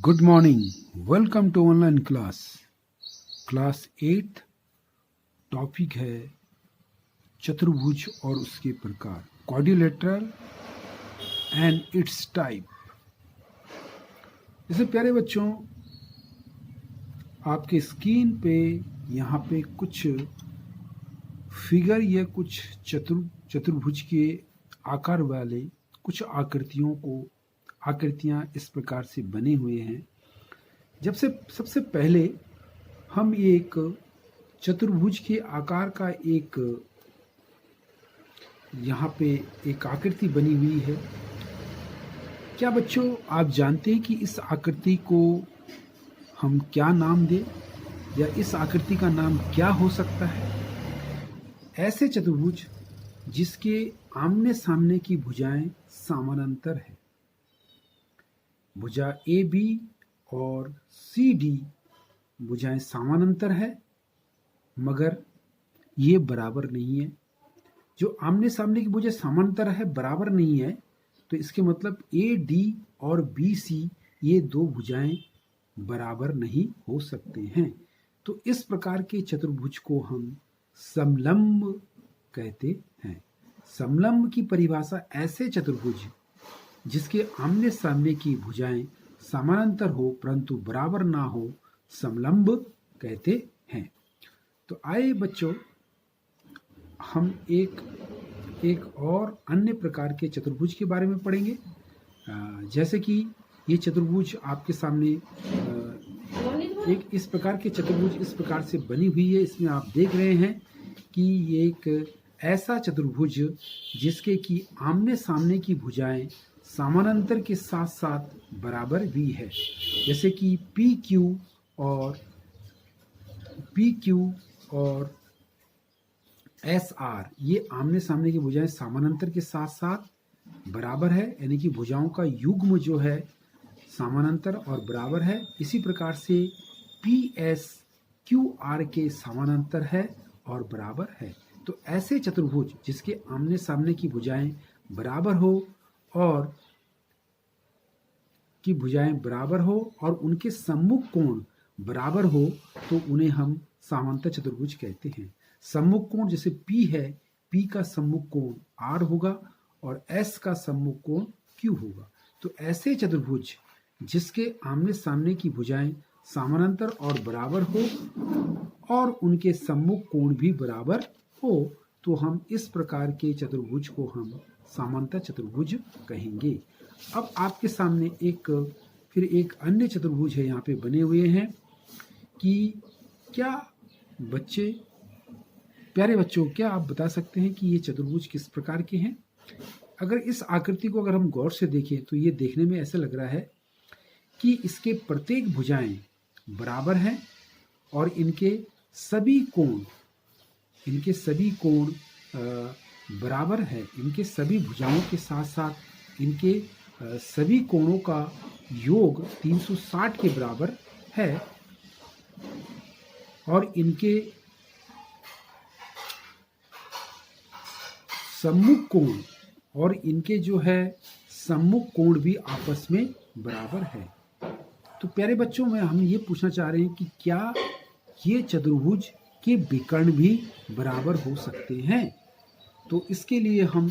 Good morning, welcome to online class 8। Topic है चतुर्भुज और उसके प्रकार, क्वाड्रिलेटरल एंड इट्स टाइप। जैसे प्यारे बच्चों, आपके स्क्रीन पे यहाँ पे कुछ फिगर या कुछ चतुर्भुज के आकार वाले कुछ आकृतियाँ इस प्रकार से बने हुए हैं। सबसे पहले हम एक चतुर्भुज के आकार का एक यहाँ पे एक आकृति बनी हुई है। क्या बच्चों आप जानते हैं कि इस आकृति को हम क्या नाम दें या इस आकृति का नाम क्या हो सकता है? ऐसे चतुर्भुज जिसके आमने सामने की भुजाएं समानांतर है। भुजा ए बी और सी डी भुजाएं समानांतर है, मगर ये बराबर नहीं है। जो आमने सामने की भुजा समानांतर है, बराबर नहीं है, तो इसके मतलब ए डी और बी सी ये दो भुजाएं बराबर नहीं हो सकते हैं। तो इस प्रकार के चतुर्भुज को हम समलंब कहते हैं। समलंब की परिभाषा ऐसे चतुर्भुज जिसके आमने सामने की भुजाएं समानांतर हो परंतु बराबर ना हो, समलंब कहते हैं। तो आइए बच्चों, हम एक और अन्य प्रकार के चतुर्भुज के बारे में पढ़ेंगे। जैसे कि ये चतुर्भुज आपके सामने एक इस प्रकार के चतुर्भुज इस प्रकार से बनी हुई है। इसमें आप देख रहे हैं कि ये एक ऐसा चतुर्भुज जिसके की आमने सामने की भुजाएं समानांतर के साथ साथ बराबर भी है। जैसे कि पी क्यू और एस आर, ये आमने सामने की भुजाएं समानांतर के साथ साथ बराबर है, यानी कि भुजाओं का युग्म जो है समानांतर और बराबर है। इसी प्रकार से पी एस क्यू आर के समानांतर है और बराबर है। तो ऐसे चतुर्भुज जिसके आमने सामने की भुजाएं बराबर हो और उनके सम्मुख कोण बराबर हो, तो उन्हें हम समांतर चतुर्भुज कहते हैं। सम्मुख कोण जैसे P है, P का सम्मुख कोण R होगा और S का सम्मुख कोण Q होगा। तो ऐसे चतुर्भुज जिसके आमने सामने की भुजाएं समानांतर और बराबर हो और उनके सम्मुख कोण भी बराबर हो, तो हम इस प्रकार के चतुर्भुज को हम समांतर चतुर्भुज कहेंगे। अब आपके सामने फिर एक अन्य चतुर्भुज है यहाँ पे बने हुए हैं कि क्या प्यारे बच्चों, क्या आप बता सकते हैं कि ये चतुर्भुज किस प्रकार के हैं? अगर इस आकृति को अगर हम गौर से देखें तो ये देखने में ऐसा लग रहा है कि इसके प्रत्येक भुजाएं बराबर हैं और इनके सभी कोण बराबर है। इनके सभी भुजाओं के साथ साथ इनके सभी कोणों का योग 360 के बराबर है और इनके सम्मुख कोण और इनके जो है सम्मुख कोण भी आपस में बराबर है। तो प्यारे बच्चों, हम ये पूछना चाह रहे हैं कि क्या ये चतुर्भुज के विकर्ण भी बराबर हो सकते हैं? तो इसके लिए हम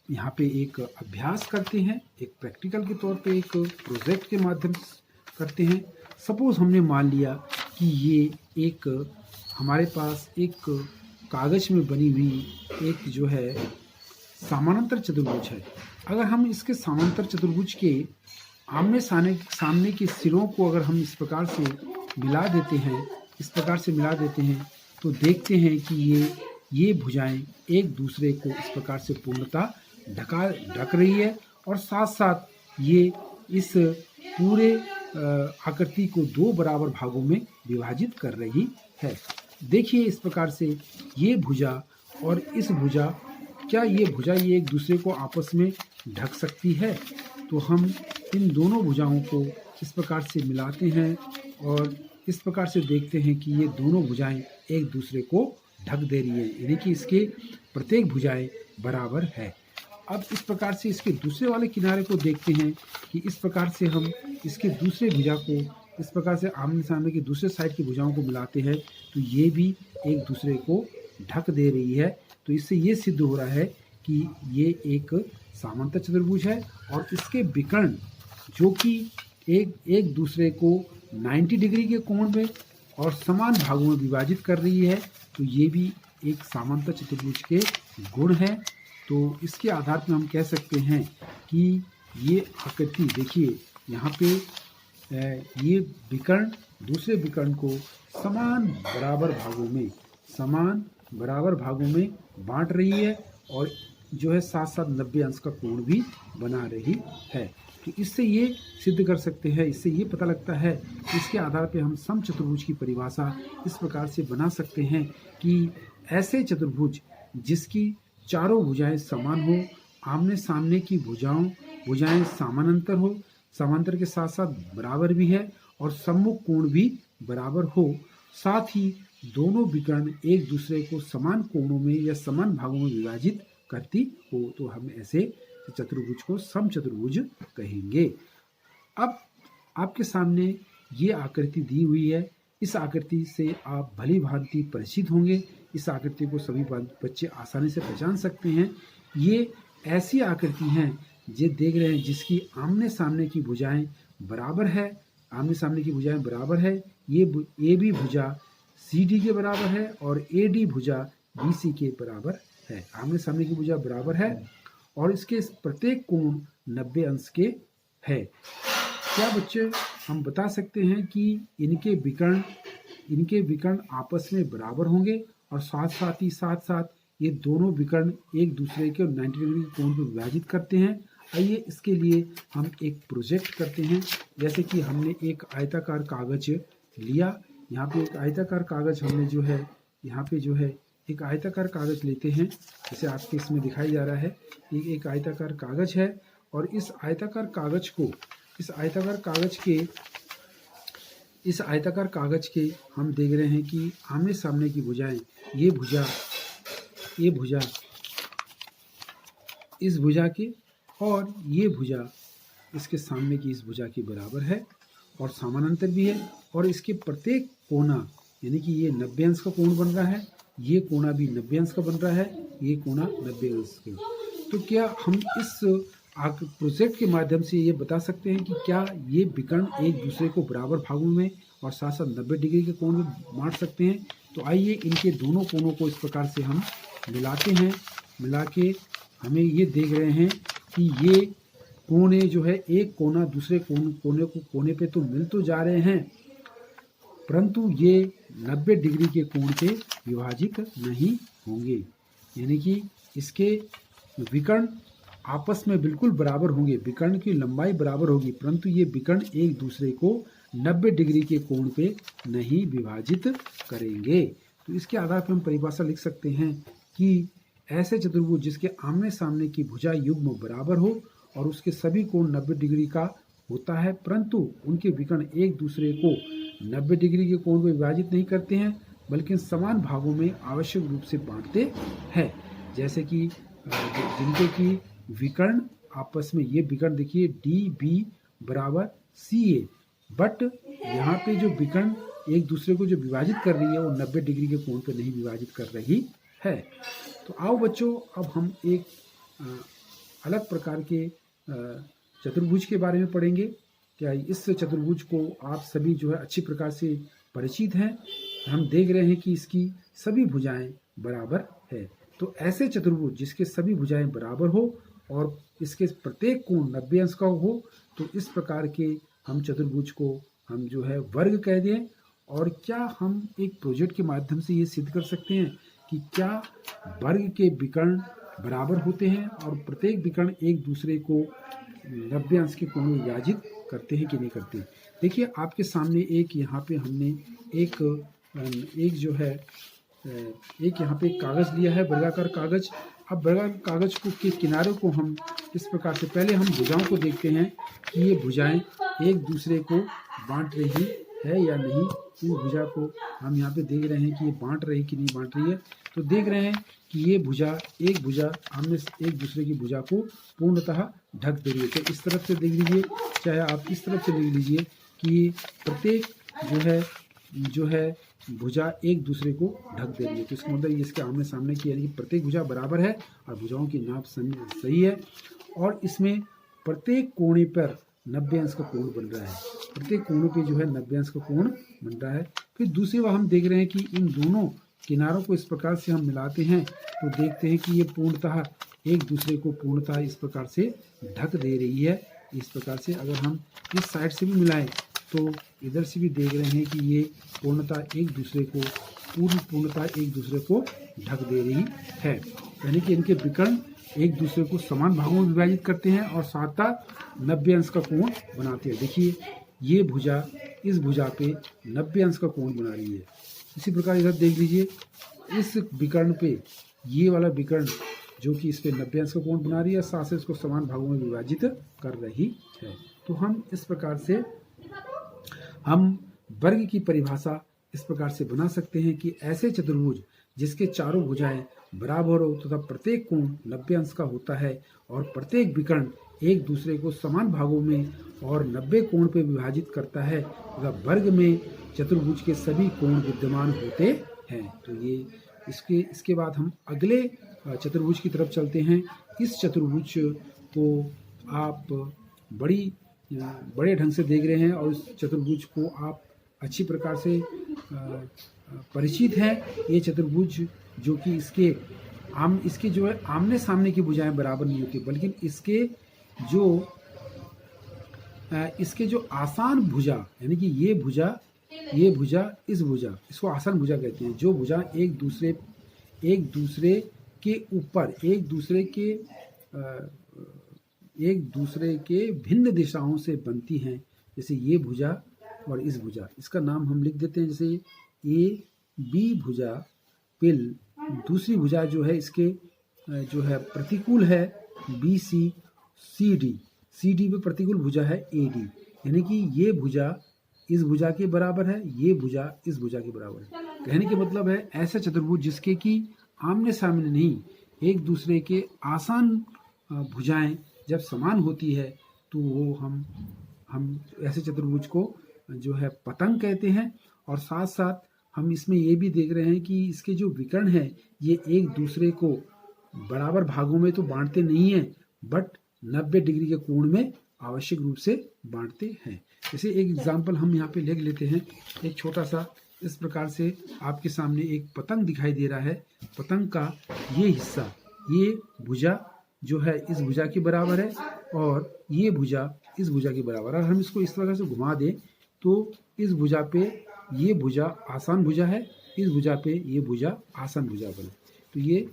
यहाँ पे एक अभ्यास करते हैं, एक प्रैक्टिकल के तौर पे एक प्रोजेक्ट के माध्यम से करते हैं। सपोज हमने मान लिया कि ये हमारे पास एक कागज में बनी हुई एक जो है समानांतर चतुर्भुज है। अगर हम इसके समानांतर चतुर्भुज के आमने सामने के सिरों को अगर हम इस प्रकार से मिला देते हैं तो देखते हैं कि ये भुजाएं एक दूसरे को इस प्रकार से पूर्णतः ढक रही है और साथ साथ ये इस पूरे आकृति को दो बराबर भागों में विभाजित कर रही है। देखिए इस प्रकार से ये भुजा और इस भुजा, क्या ये भुजा ये एक दूसरे को आपस में ढक सकती है? तो हम इन दोनों भुजाओं को इस प्रकार से मिलाते हैं और इस प्रकार से देखते हैं कि ये दोनों भुजाएं एक दूसरे को ढक दे रही है, यानी कि इसके प्रत्येक भुजाएं बराबर है। अब इस प्रकार से इसके दूसरे वाले किनारे को देखते हैं कि इस प्रकार से हम इसके दूसरे भुजा को इस प्रकार से आमने सामने की दूसरे साइड की भुजाओं को मिलाते हैं तो ये भी एक दूसरे को ढक दे रही है। तो इससे ये सिद्ध हो रहा है कि ये एक समांतर चतुर्भुज है और इसके विकर्ण जो कि एक दूसरे को 90 डिग्री के कोण में और समान भागों में विभाजित कर रही है, तो ये भी एक समांतर चतुर्भुज के गुण हैं। तो इसके आधार पर हम कह सकते हैं कि ये आकृति देखिए यहाँ पे ये विकर्ण दूसरे विकर्ण को समान बराबर भागों में बांट रही है और जो है साथ साथ 90 अंश का कोण भी बना रही है। तो इससे ये सिद्ध कर सकते हैं, इससे ये पता लगता है, इसके आधार पे हम समचतुर्भुज की परिभाषा इस प्रकार से बना सकते हैं कि ऐसे चतुर्भुज जिसकी चारों भुजाएं समान हो, आमने सामने की भुजाएं समांतर के साथ साथ बराबर भी है और सम्मुख कोण भी बराबर हो, साथ ही दोनों विकर्ण एक दूसरे को समान कोणों में या समान भागों में विभाजित करती हो, तो हम ऐसे चतुर्भुज को समचतुर्भुज कहेंगे। अब आपके सामने ये आकृति दी हुई है, इस आकृति से आप भली भांति परिचित होंगे। इस आकृति को सभी बच्चे आसानी से पहचान सकते हैं। ये ऐसी आकृति हैं ये देख रहे हैं जिसकी आमने सामने की भुजाएं बराबर है। ये भी भुजा CD के बराबर है और AD भुजा BC के बराबर है। आमने सामने की भुजा बराबर है और इसके प्रत्येक कोण 90 अंश के है। क्या बच्चे हम बता सकते हैं कि इनके विकर्ण आपस में बराबर होंगे और साथ ये दोनों विकर्ण एक दूसरे के 90 डिग्री के कोण को विभाजित करते हैं। आइए इसके लिए हम एक प्रोजेक्ट करते हैं। जैसे कि हमने एक आयताकार कागज लिया, यहाँ पे एक आयताकार कागज हमने जो है यहाँ पे जो है एक आयताकार कागज लेते हैं, जैसे आपके इसमें दिखाई जा रहा है। ये एक आयताकार कागज है और इस आयताकार कागज के हम देख रहे हैं कि आमने सामने की भुजाएं ये भुजा इस भुजा के और ये भुजा इसके सामने की इस भुजा के बराबर है और समानांतर भी है और इसके प्रत्येक कोना यानी कि ये 90 अंश का कोण बन रहा है, ये कोना भी 90 अंश का बन रहा है, ये कोना 90 अंश का। तो क्या हम इस प्रोजेक्ट के माध्यम से ये बता सकते हैं कि क्या ये विकर्ण एक दूसरे को बराबर भागों में और साथ साथ 90 डिग्री के कोण में बांट सकते हैं? तो आइए इनके दोनों कोनों को इस प्रकार से हम मिलाते हैं। मिला के हमें ये देख रहे हैं कि ये कोने जो है एक कोना दूसरे कोने पे तो मिल तो जा रहे हैं, परंतु ये 90 डिग्री के कोण पे विभाजित नहीं होंगे। यानी कि इसके विकर्ण आपस में बिल्कुल बराबर होंगे, विकर्ण की लंबाई बराबर होगी, परंतु ये विकर्ण एक दूसरे को 90 डिग्री के कोण पे नहीं विभाजित करेंगे। तो इसके आधार पर हम परिभाषा लिख सकते हैं कि ऐसे चतुर्भुज जिसके आमने सामने की भुजा युग्म बराबर हो और उसके सभी कोण 90 डिग्री का होता है, परंतु उनके विकर्ण एक दूसरे को 90 डिग्री के कोण में विभाजित नहीं करते हैं बल्कि समान भागों में आवश्यक रूप से बांटते हैं। जैसे कि जिनके की विकर्ण आपस में ये विकर्ण देखिए DB बराबर CA, बट यहाँ पे जो विकर्ण एक दूसरे को जो विभाजित कर रही है वो 90 डिग्री के कोण पर नहीं विभाजित कर रही है। तो आओ बच्चों, अब हम एक अलग प्रकार के चतुर्भुज के बारे में पढ़ेंगे। क्या इस चतुर्भुज को आप सभी जो है अच्छी प्रकार से परिचित हैं? हम देख रहे हैं कि इसकी सभी भुजाएं बराबर है। तो ऐसे चतुर्भुज जिसके सभी भुजाएं बराबर हो और इसके प्रत्येक कोण 90 अंश का हो, तो इस प्रकार के हम चतुर्भुज को हम जो है वर्ग कह दें। और क्या हम एक प्रोजेक्ट के माध्यम से ये सिद्ध कर सकते हैं कि क्या वर्ग के विकर्ण बराबर होते हैं और प्रत्येक विकर्ण एक दूसरे को 90 अंश के कोण में विभाजित करते हैं कि नहीं करते? देखिए आपके सामने एक यहाँ पे हमने एक जो है एक यहाँ पे कागज़ लिया है, वर्गाकार कागज़। अब वर्गाकार कागज़ को के किनारे को हम इस प्रकार से पहले हम भुजाओं को देखते हैं कि ये भुजाएं एक दूसरे को बांट रही है या नहीं। इन भुजा को हम यहाँ पे देख रहे हैं कि ये बांट रही कि नहीं बांट रही है। तो देख रहे हैं कि ये भुजा, एक भुजा आमने एक दूसरे की भुजा को पूर्णतः ढक दे रही है। तो इस तरफ से देख लीजिए, चाहे आप इस तरफ से देख लीजिए कि प्रत्येक जो है भुजा एक दूसरे को ढक दे रही है। तो इसका मतलब ये इसके आमने सामने की, यानी कि प्रत्येक भुजा बराबर है और भुजाओं की नाप सही है, और इसमें प्रत्येक कोने पर 90 अंश का कोण बन रहा है। प्रत्येक कोनों पे जो है 90 अंश का कोण बन रहा है। फिर दूसरी बार हम देख रहे हैं कि इन दोनों किनारों को इस प्रकार से हम मिलाते हैं तो देखते हैं कि ये पूर्णतः एक दूसरे को पूर्णतः इस प्रकार से ढक दे रही है। इस प्रकार से अगर हम इस साइड से भी मिलाएं तो इधर से भी देख रहे हैं कि ये पूर्णतः एक दूसरे को पूर्णतः एक दूसरे को ढक दे रही है, यानी कि इनके विकर्ण एक दूसरे को समान भागों में विभाजित करते हैं और साथ 90 अंश का कोण बनाते हैं। देखिए ये भुजा इस भुजा पे 90 अंश का कोण बना रही है। इसी प्रकार इधर देख लीजिए, इस विकर्ण पे ये वाला विकर्ण जो कि इस पे 90 अंश का कोण बना रही है, साथ से इसको समान भागों में विभाजित कर रही है। तो हम इस प्रकार से हम वर्ग की परिभाषा इस प्रकार से बना सकते हैं कि ऐसे चतुर्भुज जिसके चारों भुजाएं बराबर हो तथा प्रत्येक कोण 90 अंश का होता है और प्रत्येक विकर्ण एक दूसरे को समान भागों में और 90 कोण पे विभाजित करता है तथा वर्ग में चतुर्भुज के सभी कोण विद्यमान होते हैं। तो ये इसके बाद हम अगले चतुर्भुज की तरफ चलते हैं। इस चतुर्भुज को आप बड़े ढंग से देख रहे हैं और इस चतुर्भुज को आप अच्छी प्रकार से परिचित हैं। ये चतुर्भुज जो कि इसके जो है आमने सामने की भुजाएं बराबर नहीं होती, बल्कि इसके जो आसान भुजा, यानी कि ये भुजा इस भुजा, इसको आसान भुजा कहते हैं। जो भुजा एक दूसरे के ऊपर एक दूसरे के भिन्न दिशाओं से बनती हैं, जैसे ये भुजा और इस भुजा। इसका नाम हम लिख देते हैं, जैसे ए बी भुजा पिल, दूसरी भुजा जो है इसके जो है प्रतिकूल है बी सी डी पे प्रतिकूल भुजा है ए डी, यानी कि ये भुजा इस भुजा के बराबर है, ये भुजा इस भुजा के बराबर है। कहने के मतलब है ऐसा चतुर्भुज जिसके कि आमने सामने नहीं, एक दूसरे के आसान भुजाएं जब समान होती है तो वो हम ऐसे चतुर्भुज को जो है पतंग कहते हैं। और साथ साथ हम इसमें ये भी देख रहे हैं कि इसके जो विकर्ण हैं ये एक दूसरे को बराबर भागों में तो बांटते नहीं हैं, बट 90 डिग्री के कोण में आवश्यक रूप से बांटते हैं। जैसे एक एग्जाम्पल हम यहाँ पे लिख लेते हैं, एक छोटा सा। इस प्रकार से आपके सामने एक पतंग दिखाई दे रहा है। पतंग का ये हिस्सा, ये भुजा जो है इस भुजा के बराबर है और ये भुजा इस भुजा के बराबर है। हम इसको इस तरह से घुमा दें तो इस भुजा पे ये भुजा आसान भुजा है, इस भुजा पे ये भुजा आसान भुजा बने। तो ये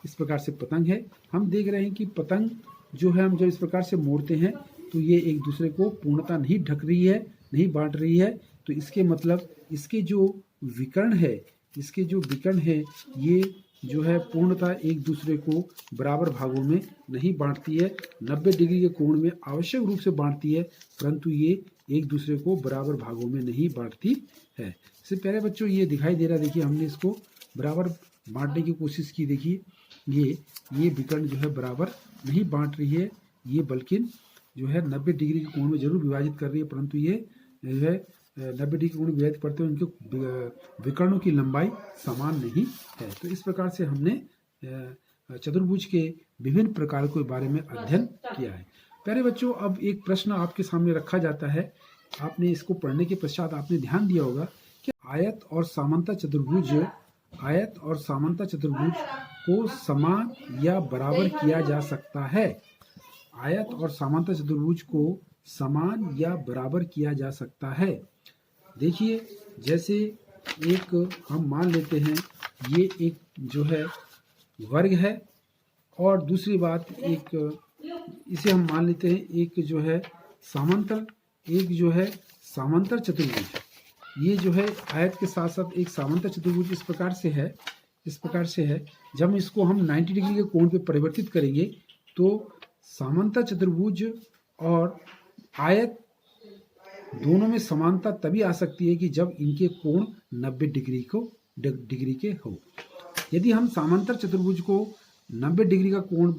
इस प्रकार से पतंग है। हम देख रहे हैं कि पतंग जो है हम जब इस प्रकार से मोड़ते हैं तो ये एक दूसरे को पूर्णतः नहीं ढक रही है, नहीं बांट रही है। तो इसके मतलब इसके जो विकर्ण है ये जो है पूर्णतः एक दूसरे को बराबर भागों में नहीं बांटती है, 90 डिग्री के कोण में आवश्यक रूप से बांटती है, परंतु ये एक दूसरे को बराबर भागों में नहीं बांटती है। इससे प्यारे बच्चों ये दिखाई दे रहा है, देखिए हमने इसको बराबर बांटने की कोशिश की। देखिए ये विकर्ण जो है बराबर नहीं बांट रही है, ये बल्कि जो है 90 डिग्री के कोण में जरूर विभाजित कर रही है, परंतु ये जो है 90 डिग्री के कोण में विभाजित करते हुए उनके विकर्णों की लंबाई समान नहीं है। तो इस प्रकार से हमने चतुर्भुज के विभिन्न प्रकार के बारे में अध्ययन किया है। प्यारे बच्चों, अब एक प्रश्न आपके सामने रखा जाता है। आपने इसको पढ़ने के पश्चात आपने ध्यान दिया होगा कि आयत और समांतर चतुर्भुज को समान या बराबर किया जा सकता है। आयत और समांतर चतुर्भुज को समान या बराबर किया जा सकता है। देखिए, जैसे एक हम मान लेते हैं ये एक जो है वर्ग है, और दूसरी बात इसे हम मान लेते हैं एक जो है समांतर चतुर्भुज। ये जो है आयत के साथ साथ एक समांतर चतुर्भुज इस प्रकार से है। जब इसको हम 90 डिग्री के कोण पे परिवर्तित करेंगे तो समांतर चतुर्भुज और आयत दोनों में समानता तभी आ सकती है कि जब इनके कोण 90 डिग्री के हो। यदि हम समांतर चतुर्भुज को 90 डिग्री का कोण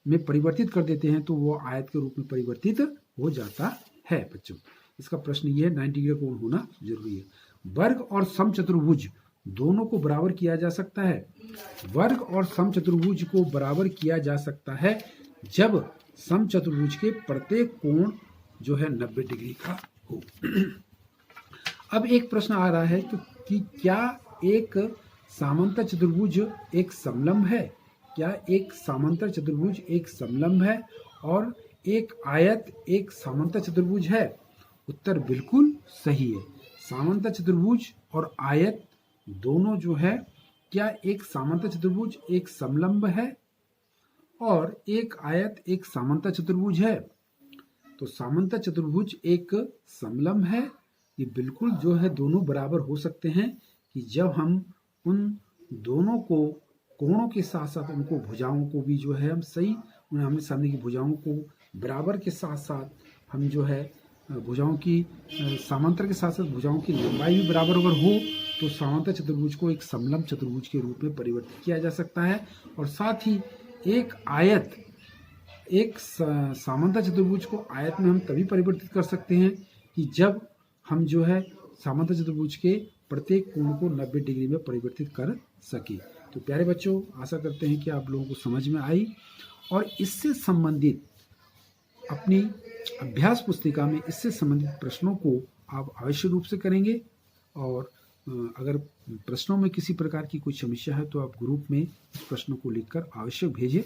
में परिवर्तित कर देते हैं तो वो आयत के रूप में परिवर्तित हो जाता है बच्चों। इसका प्रश्न ये है 90 डिग्री का कोण होना जरूरी है। वर्ग और समचतुर्भुज दोनों को बराबर किया जा सकता है। वर्ग और समचतुर्भुज को बराबर किया जा सकता है जब समचतुर्भुज के प्रत्येक कोण जो है 90 डिग्री का हो। अब एक प्रश्न आ रहा है कि क्या एक समांतर चतुर्भुज एक समलंब है? क्या एक समांतर चतुर्भुज एक समलंब है और एक आयत एक समांतर चतुर्भुज है? उत्तर बिल्कुल सही है। समांतर चतुर्भुज और आयत दोनों जो है, क्या एक समांतर चतुर्भुज एक समलंब है और एक आयत एक समांतर चतुर्भुज है? तो समांतर चतुर्भुज एक समलंब है। ये बिल्कुल जो है दोनों बराबर हो सकते हैं कि जब हम उन दोनों को कोणों के साथ साथ उनको भुजाओं को भी जो है हम सही उन्हें आमने सामने की भुजाओं को बराबर के साथ साथ हम जो है भुजाओं की समांतर के साथ साथ भुजाओं की लंबाई भी बराबर अगर हो तो समांतर चतुर्भुज को एक समलंब चतुर्भुज के रूप में परिवर्तित किया जा सकता है। और साथ ही एक आयत एक समांतर चतुर्भुज को आयत में हम तभी परिवर्तित कर सकते हैं कि जब हम जो है समांतर चतुर्भुज के प्रत्येक कोण को 90 डिग्री में परिवर्तित कर सके। तो प्यारे बच्चों, आशा करते हैं कि आप लोगों को समझ में आई और इससे संबंधित अपनी अभ्यास पुस्तिका में इससे संबंधित प्रश्नों को आप अवश्य रूप से करेंगे। और अगर प्रश्नों में किसी प्रकार की कोई समस्या है तो आप ग्रुप में इस प्रश्नों को लिखकर अवश्य भेजें।